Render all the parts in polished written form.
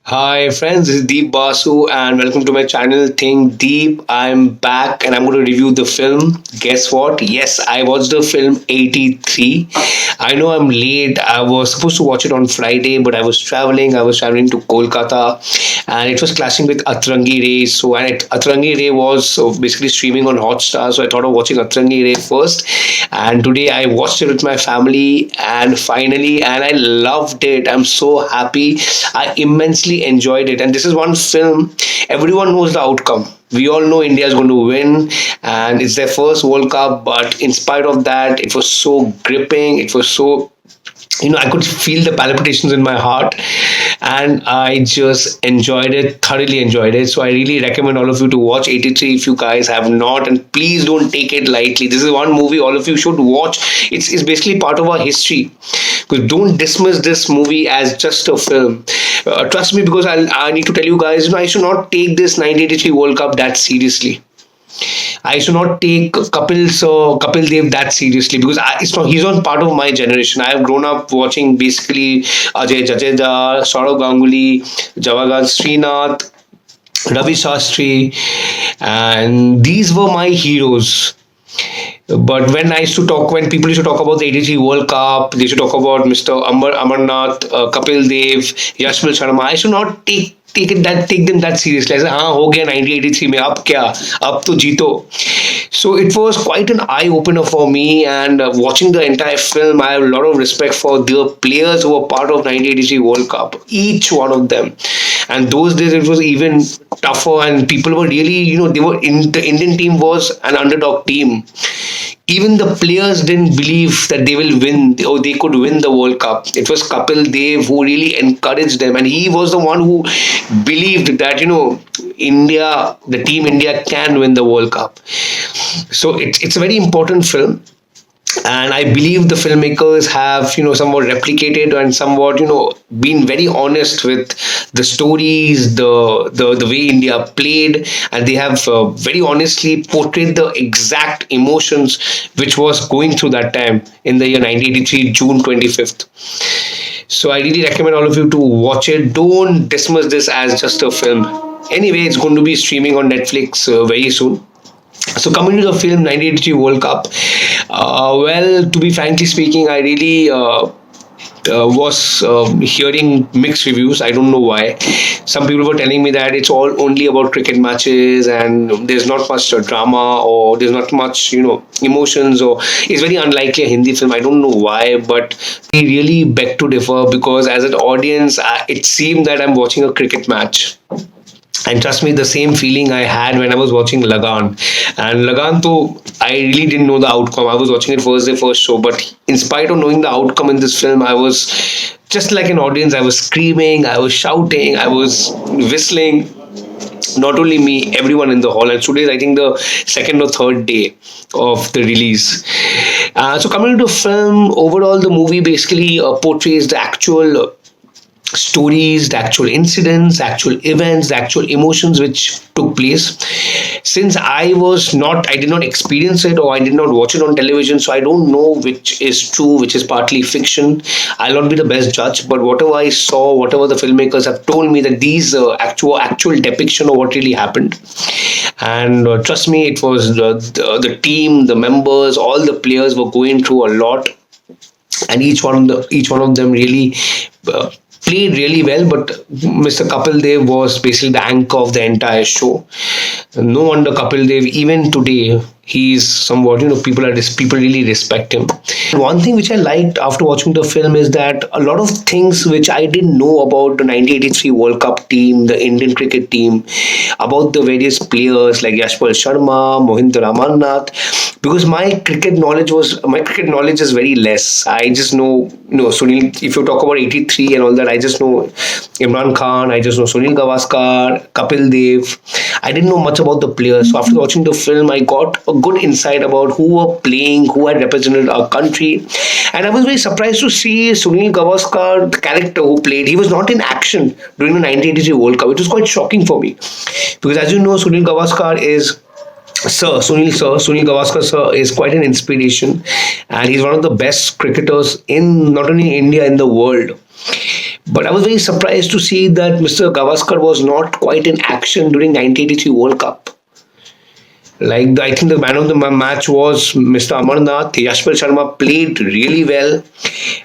Hi friends, this is Deep Basu and welcome to my channel Think Deep. I'm back and I'm going to review the film. Guess what? Yes, I watched the film 83. I know I'm late. I was supposed to watch it on Friday, but I was traveling. I was traveling to Kolkata and it was clashing with Atrangi Ray. Atrangi Ray was basically streaming on Hotstar. So I thought of watching Atrangi Ray first. And today I watched it with my family and I loved it. I'm so happy. I immensely enjoyed it. And this is one film, everyone knows the outcome. We all know India is going to win, and it's their first World Cup. But in spite of that, it was so gripping. It was so, I could feel the palpitations in my heart, and I just enjoyed it, thoroughly enjoyed it. So I really recommend all of you to watch 83 if you guys have not, and please don't take it lightly. This is one movie all of you should watch. It's basically part of our history. Because don't dismiss this movie as just a film. Trust me, because I need to tell you guys, I should not take this 1983 World Cup that seriously. I should not take Kapil Dev that seriously because he's not part of my generation. I have grown up watching basically Ajay Jadeja, Saurav Ganguly, Javagan Srinath, Ravi Shastri, and these were my heroes. But when people used to talk about the 83 World Cup, they should talk about Mr. Amarnath, Kapil Dev, Yashpal Sharma. I should not take them that seriously. I said, हाँ हो गया 1983 में अब क्या अब तो जीतो. So it was quite an eye opener for me, and watching the entire film, I have a lot of respect for the players who were part of 1983 World Cup, each one of them. And those days it was even tougher, and people were really, they were in the Indian team was an underdog team. Even the players didn't believe that they will win or they could win the World Cup. It was Kapil Dev who really encouraged them, and he was the one who believed that India, the team India, can win the World Cup. So it's a very important film, and I believe the filmmakers have somewhat replicated and somewhat been very honest with the stories, the way India played, and they have very honestly portrayed the exact emotions which was going through that time in the year 1983 June 25th. So I really recommend all of you to watch it. Don't dismiss this as just a film. Anyway, it's going to be streaming on Netflix very soon. So coming to the film 1983 World Cup, well, to be frankly speaking, I really was hearing mixed reviews. I don't know why. Some people were telling me that it's all only about cricket matches and there's not much drama or there's not much emotions, or it's very unlikely a Hindi film. I don't know why, but we really beg to differ because as an audience, it seemed that I'm watching a cricket match. And trust me, the same feeling I had when I was watching Lagan. And Lagan, though, I really didn't know the outcome. I was watching it first day, first show. But in spite of knowing the outcome in this film, I was just like an audience. I was screaming, I was shouting, I was whistling. Not only me, everyone in the hall. And today is, I think, the second or third day of the release. So coming to the film, overall, the movie basically portrays the actual stories, the actual incidents, actual events, the actual emotions which took place. Since I did not experience it or I did not watch it on television, so I don't know which is true, which is partly fiction. I'll not be the best judge, but whatever I saw, whatever the filmmakers have told me, that these actual depiction of what really happened. And trust me, it was the team, the members, all the players were going through a lot, and each one of them really uh, played really well. But Mr. Kapil Dev was basically the anchor of the entire show. No wonder Kapil Dev, even today, he's somewhat, people really respect him. One thing which I liked after watching the film is that a lot of things which I didn't know about the 1983 World Cup team, the Indian cricket team, about the various players like Yashpal Sharma, Mohinder Amarnath, because my cricket knowledge is very less. I just know, Sunil. If you talk about 83 and all that, I just know Imran Khan. I just know Sunil Gavaskar, Kapil Dev. I didn't know much about the players. So after watching the film, I got a good insight about who were playing, who had represented our country, and I was very surprised to see Sunil Gavaskar, the character who played. He was not in action during the 1983 World Cup. It was quite shocking for me because, as you know, Sunil Gavaskar sir is quite an inspiration, and he's one of the best cricketers in not only India, in the world. But I was very surprised to see that Mr. Gavaskar was not quite in action during 1983 World Cup. Like I think the man of the match was Mr. Amarnath. Yashpal Sharma played really well,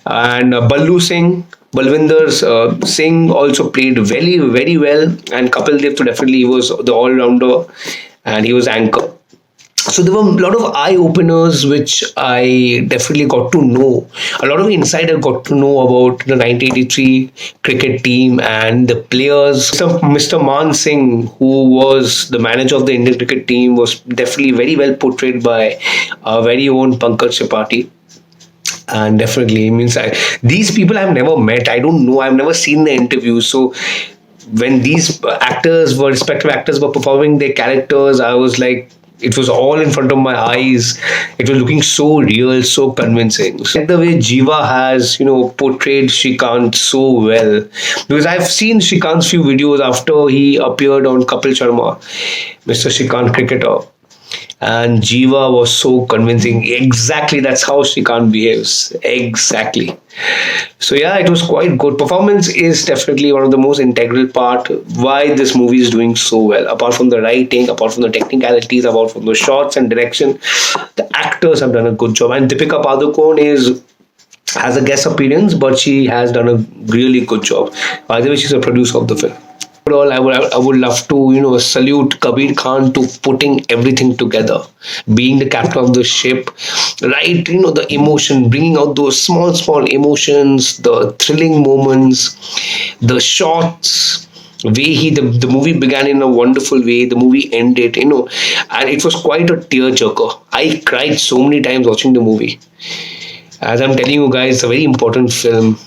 and Ballu Singh, Balwinder Singh also played very well, and Kapil Dev so definitely he was the all rounder, and he was anchor. So there were a lot of eye openers which I definitely got to know. A lot of insider got to know about the 1983 cricket team and the players. So Mr. Man Singh, who was the manager of the Indian cricket team, was definitely very well portrayed by our very own Pankaj Tripathi. And definitely, means these people I've never met. I don't know. I've never seen the interviews. So when these respective actors were performing their characters, I was like, it was all in front of my eyes. It was looking so real, so convincing. So the way Jiva has, portrayed Shrikant so well, because I've seen Shrikant's few videos after he appeared on Kapil Sharma, Mr. Shrikant Cricketer. And Jiva was so convincing. Exactly, that's how Shrikant behaves. Exactly. So yeah, it was quite good. Performance is definitely one of the most integral part why this movie is doing so well. Apart from the writing, apart from the technicalities, apart from the shots and direction, the actors have done a good job. And Deepika Padukone has a guest appearance, but she has done a really good job. By the way, she's a producer of the film. Overall, I would love to salute Kabir Khan to putting everything together, being the captain of the ship, right? The emotion, bringing out those small emotions, the thrilling moments, the shots. Way the movie began in a wonderful way, the movie ended, and it was quite a tearjerker. I cried so many times watching the movie. As I'm telling you guys, it's a very important film.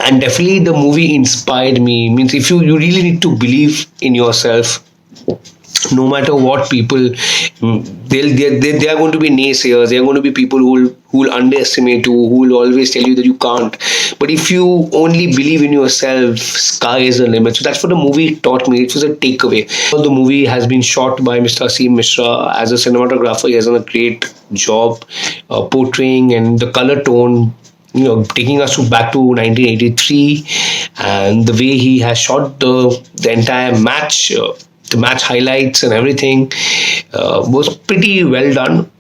And definitely the movie inspired me. Means if you really need to believe in yourself, no matter what people, they are going to be naysayers. They are going to be people who will underestimate you, who will always tell you that you can't. But if you only believe in yourself, sky is the limit. So that's what the movie taught me. It was a takeaway. The movie has been shot by Mr. Asim Mishra. As a cinematographer, he has done a great job portraying, and the color tone, taking us back to 1983, and the way he has shot the entire match, the match highlights and everything was pretty well done.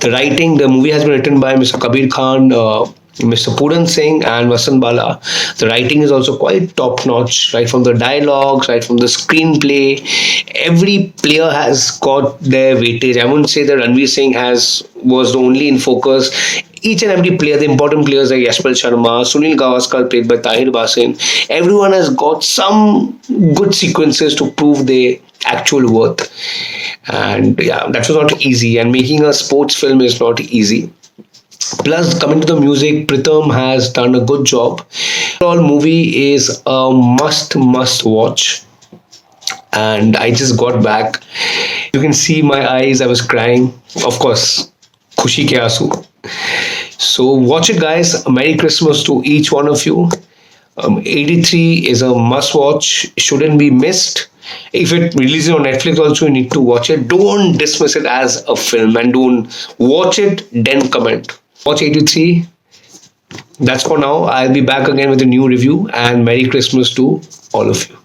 The writing, the movie has been written by Mr. Kabir Khan, Mr. Puran Singh and Vasant Bala. The writing is also quite top notch, right from the dialogues, right from the screenplay. Every player has got their weightage. I wouldn't say that Ranveer Singh was the only in focus. Each and every player, the important players like Yashpal Sharma, Sunil Gavaskar played by Tahir Basin, everyone has got some good sequences to prove their actual worth. And yeah, that was not easy. And making a sports film is not easy. Plus, coming to the music, Pritham has done a good job. Overall, movie is a must watch. And I just got back. You can see my eyes. I was crying. Of course, Khushi ke aasu. So watch it, guys. Merry Christmas to each one of you. 83 is a must watch. Shouldn't be missed. If it releases on Netflix also, you need to watch it. Don't dismiss it as a film, and don't watch it, then comment. Watch 83. That's for now. I'll be back again with a new review, and Merry Christmas to all of you.